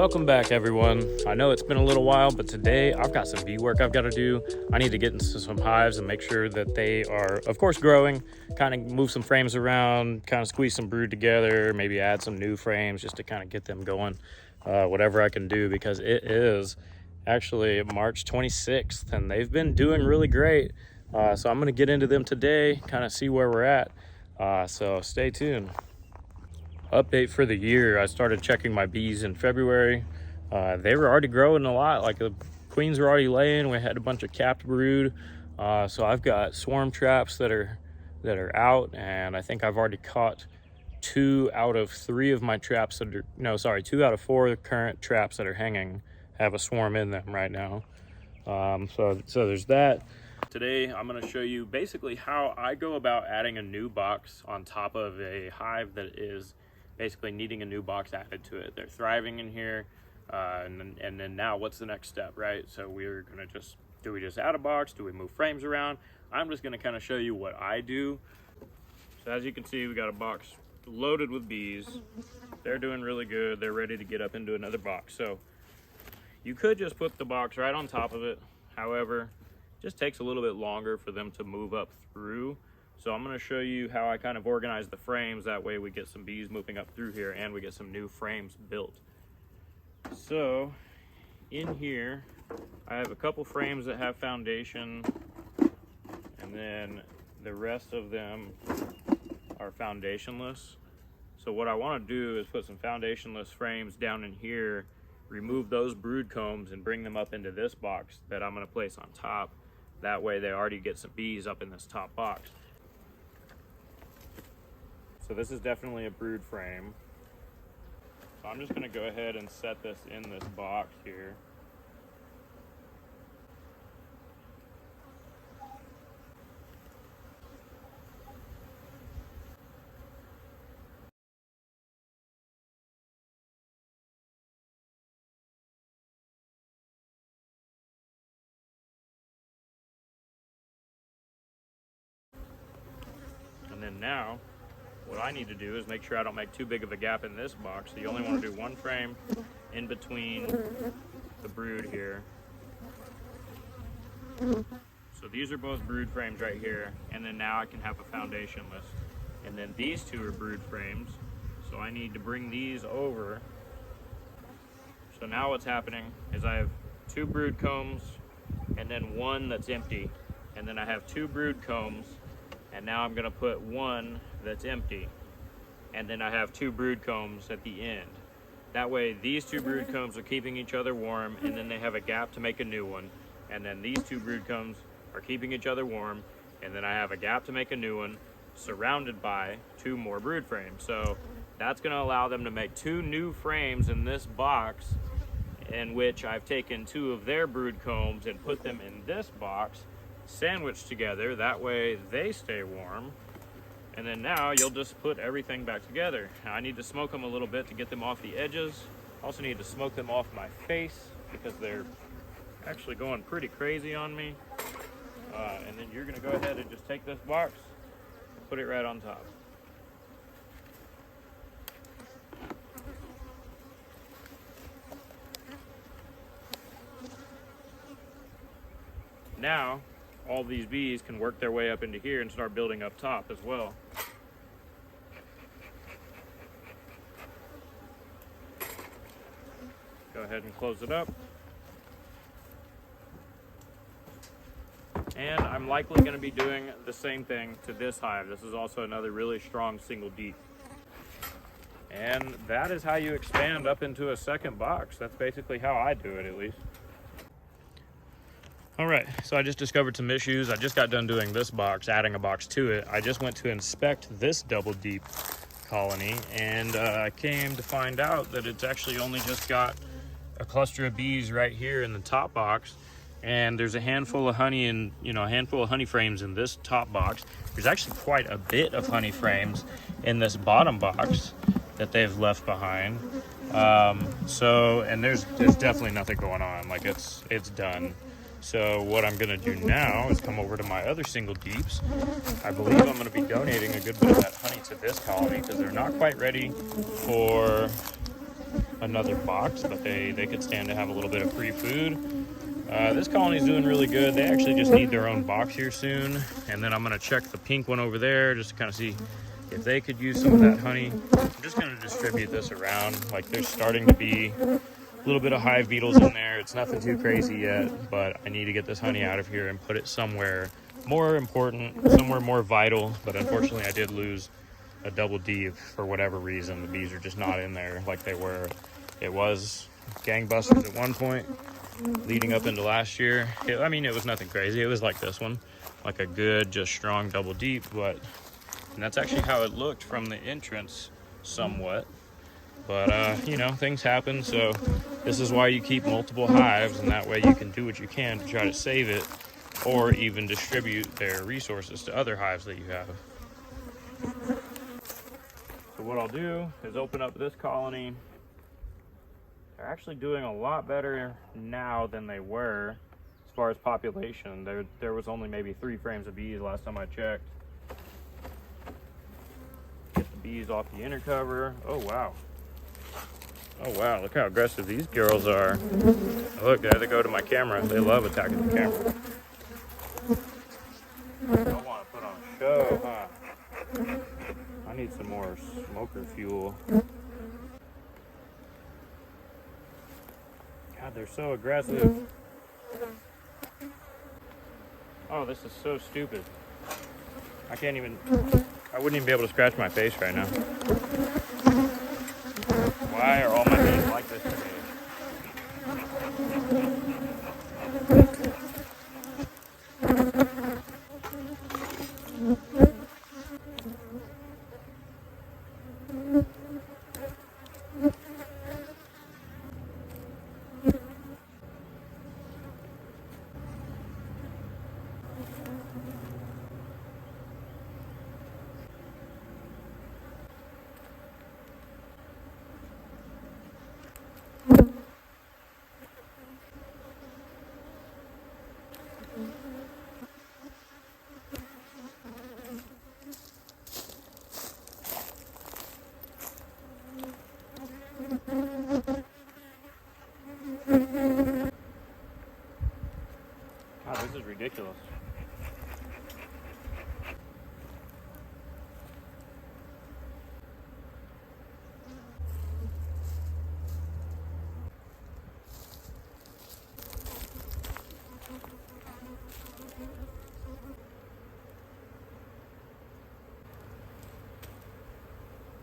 Welcome back, everyone. I know it's been a little while, but today I've got some bee work I've got to do. I need to get into some hives and make sure that they are, of course, growing, kind of move some frames around, kind of squeeze some brood together, maybe add some new frames just to kind of get them going, whatever I can do, because it is actually March 26th and they've been doing really great. So I'm going to get into them today, kind of see where we're at. So stay tuned. Update for the year. I started checking my bees in February. They were already growing a lot, like the queens were already laying. We had a bunch of capped brood. So I've got swarm traps that are out, and I think I've already caught 2 out of 3 of my traps that are, no, sorry, 2 out of 4 current traps that are hanging have a swarm in them right now. So there's that. Today I'm going to show you basically how I go about adding a new box on top of a hive that is basically needing a new box added to it. They're thriving in here, and then now what's the next step, right? So we're gonna do we just add a box? Do we move frames around? I'm just gonna kind of show you what I do. So as you can see, we got a box loaded with bees. They're doing really good. They're ready to get up into another box. So you could just put the box right on top of it. However, it just takes a little bit longer for them to move up through. So I'm going to show you how I kind of organize the frames. That way we get some bees moving up through here and we get some new frames built. So in here, I have a couple frames that have foundation, and then the rest of them are foundationless. So what I want to do is put some foundationless frames down in here, remove those brood combs and bring them up into this box that I'm going to place on top. That way they already get some bees up in this top box. So this is definitely a brood frame. So I'm just going to go ahead and set this in this box here. And then now, what I need to do is make sure I don't make too big of a gap in this box. So you only want to do 1 frame in between the brood here. So these are both brood frames right here, and then now I can have a foundationless. And then these 2 are brood frames, so I need to bring these over. So now what's happening is I have 2 brood combs and then 1 that's empty. And then I have 2 brood combs, and now I'm going to put 1 that's empty, and then I have 2 brood combs at the end. That way these 2 brood combs are keeping each other warm, and then they have a gap to make a new one, and then these 2 brood combs are keeping each other warm, and then I have a gap to make a new one, surrounded by 2 more brood frames. So that's going to allow them to make 2 new frames in this box, in which I've taken 2 of their brood combs and put them in this box, sandwiched together. That way they stay warm. And then now you'll just put everything back together. Now I need to smoke them a little bit to get them off the edges. Also need to smoke them off my face because they're actually going pretty crazy on me. And then you're gonna go ahead and just take this box, put it right on top. Now, all these bees can work their way up into here and start building up top as well. Go ahead and close it up. And I'm likely going to be doing the same thing to this hive. This is also another really strong single deep. And that is how you expand up into a second box. That's basically how I do it, at least. All right, so I just discovered some issues. I just got done doing this box, adding a box to it. I just went to inspect this double deep colony, and I came to find out that it's actually only just got a cluster of bees right here in the top box, and there's a handful of honey and a handful of honey frames in this top box. There's actually quite a bit of honey frames in this bottom box that they've left behind. And there's definitely nothing going on. Like it's done. So what I'm gonna do now is come over to my other single deeps. I believe I'm gonna be donating a good bit of that honey to this colony because they're not quite ready for another box, but they could stand to have a little bit of free food. This colony's doing really good. They actually just need their own box here soon. And then I'm gonna check the pink one over there just to kind of see if they could use some of that honey. I'm just gonna distribute this around. Like, there's starting to be a little bit of hive beetles in there. It's nothing too crazy yet, but I need to get this honey out of here and put it somewhere more important, somewhere more vital. But unfortunately, I did lose a double D for whatever reason. The bees are just not in there like they were. It was gangbusters at one point leading up into last year. I mean, it was nothing crazy. It was like this one, like a good, just strong double deep. And that's actually how it looked from the entrance somewhat. But you know, things happen. So this is why you keep multiple hives, and that way you can do what you can to try to save it, or even distribute their resources to other hives that you have. So what I'll do is open up this colony. They're actually doing a lot better now than they were as far as population. There was only maybe 3 frames of bees last time I checked. Get the bees off the inner cover. Oh wow. Oh wow, look how aggressive these girls are. Look, there they go to my camera. They love attacking the camera. I want to put on a show, huh? I need some more smoker fuel. God, they're so aggressive. Oh, this is so stupid. I wouldn't even be able to scratch my face right now. Why are all my bees like this today? God, this is ridiculous.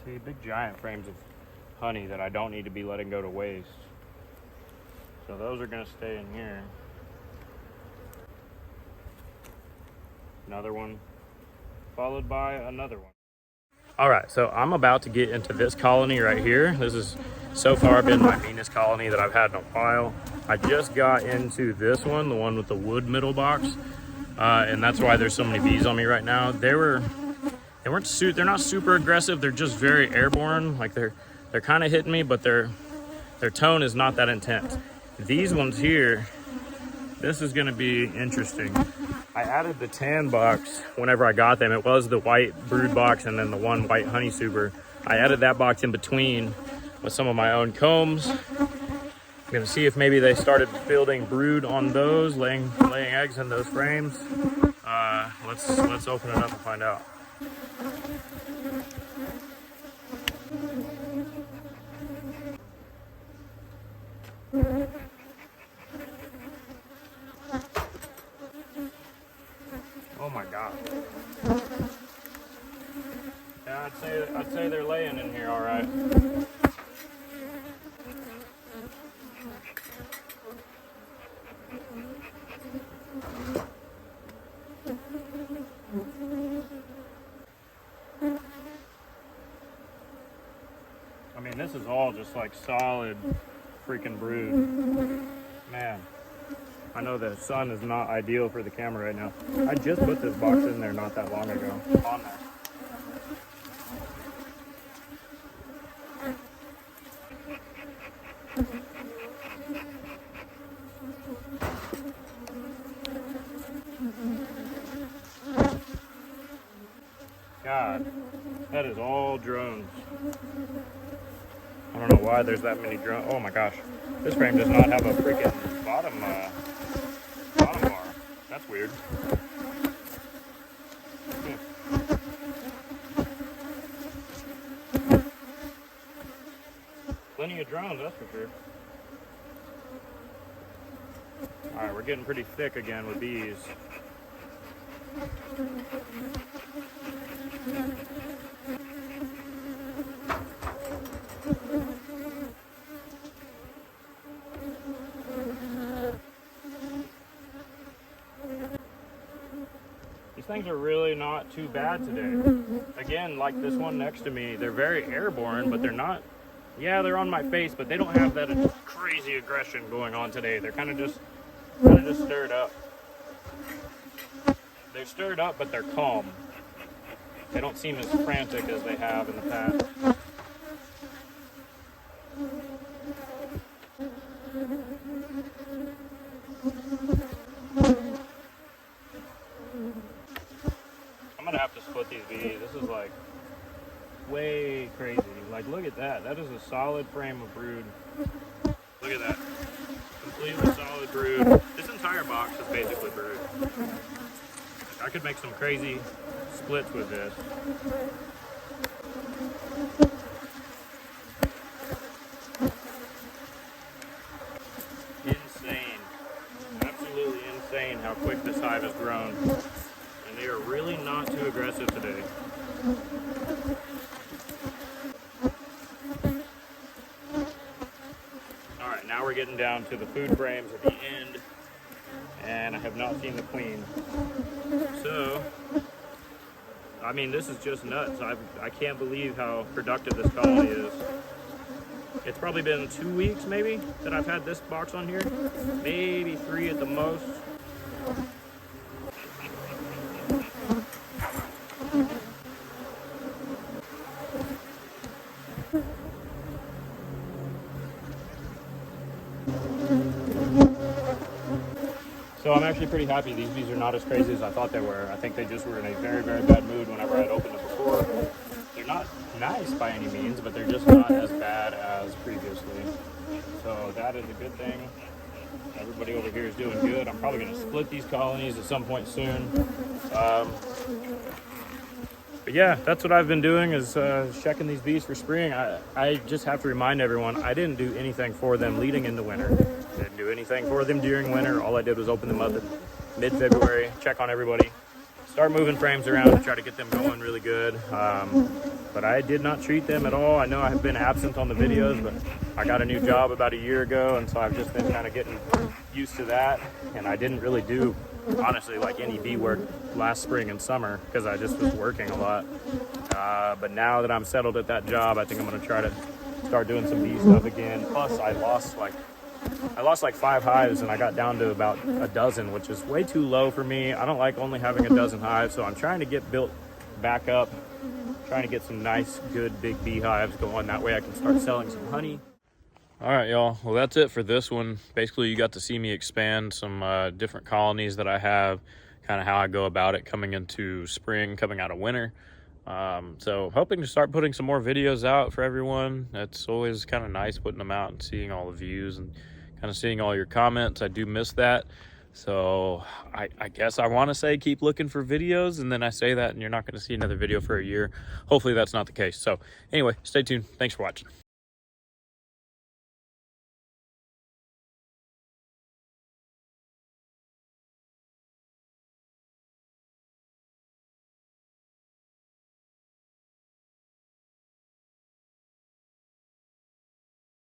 See, big giant frames of honey that I don't need to be letting go to waste. So those are going to stay in here. Another one, followed by another one. All right, so I'm about to get into this colony right here. This has so far been my meanest colony that I've had in a while. I just got into this one, the one with the wood middle box, and that's why there's so many bees on me right now. They're not super aggressive. They're just very airborne. Like they're kind of hitting me, but their tone is not that intense. These ones here, this is going to be interesting. I added the tan box whenever I got them. It was the white brood box and then the one white honey super. I added that box in between with some of my own combs. I'm gonna see if maybe they started building brood on those, laying eggs in those frames. Let's open it up and find out. Oh my God. Yeah, I'd say they're laying in here all right. I mean, this is all just like solid freaking brood. Man, I know the sun is not ideal for the camera right now. I just put this box in there not that long ago. On there. God, that is all drones. I don't don't know why there's that many drones. Oh my gosh, this frame does not have a freaking bottom bar. That's weird. Plenty of drones, that's for sure. All right, we're getting pretty thick again with bees. These things are really not too bad today. Again, like this one next to me, they're very airborne, but they're not, yeah, they're on my face, but they don't have that crazy aggression going on today. They're kind of just stirred up. They're stirred up, but they're calm. They don't seem as frantic as they have in the past. I'm gonna have to split these bees. This is like way crazy. Like, look at that. That is a solid frame of brood. Look at that. Completely solid brood. This entire box is basically brood. I could make some crazy splits with this. Insane. Absolutely insane how quick this hive has grown. And they are really not too aggressive today. Alright, now we're getting down to the food frames at the end. And I have not seen the queen. So, I mean, this is just nuts. I can't believe how productive this colony is. It's probably been 2 weeks, maybe, that I've had this box on here. Maybe 3 at the most. So I'm actually pretty happy. These bees are not as crazy as I thought they were. I think they just were in a very, very bad mood whenever I'd opened it before. They're not nice by any means, but they're just not as bad as previously. So that is a good thing. Everybody over here is doing good. I'm probably going to split these colonies at some point soon. But yeah, that's what I've been doing, is checking these bees for spring. I just have to remind everyone, I didn't do anything for them leading into winter. Didn't do anything for them during winter. All I did was open them up in mid-February, check on everybody, start moving frames around to try to get them going really good. But I did not treat them at all. I know I have been absent on the videos, but I got a new job about a year ago, and so I've just been kind of getting used to that. And I didn't really do, honestly, like any bee work last spring and summer because I just was working a lot. But now that I'm settled at that job, I think I'm going to try to start doing some bee stuff again. Plus, I lost like 5 hives, and I got down to about a dozen, which is way too low for me. I don't like only having a dozen hives, so I'm trying to get built back up, trying to get some nice, good, big beehives going. That way I can start selling some honey. All right, y'all. Well, that's it for this one. Basically, you got to see me expand some different colonies that I have, kind of how I go about it coming into spring, coming out of winter. So hoping to start putting some more videos out for everyone. It's always kind of nice putting them out and seeing all the views and kind of seeing all your comments. I do miss that. So I guess I want to say keep looking for videos, and then I say that and you're not going to see another video for a year. Hopefully that's not the case. So anyway, stay tuned. Thanks for watching.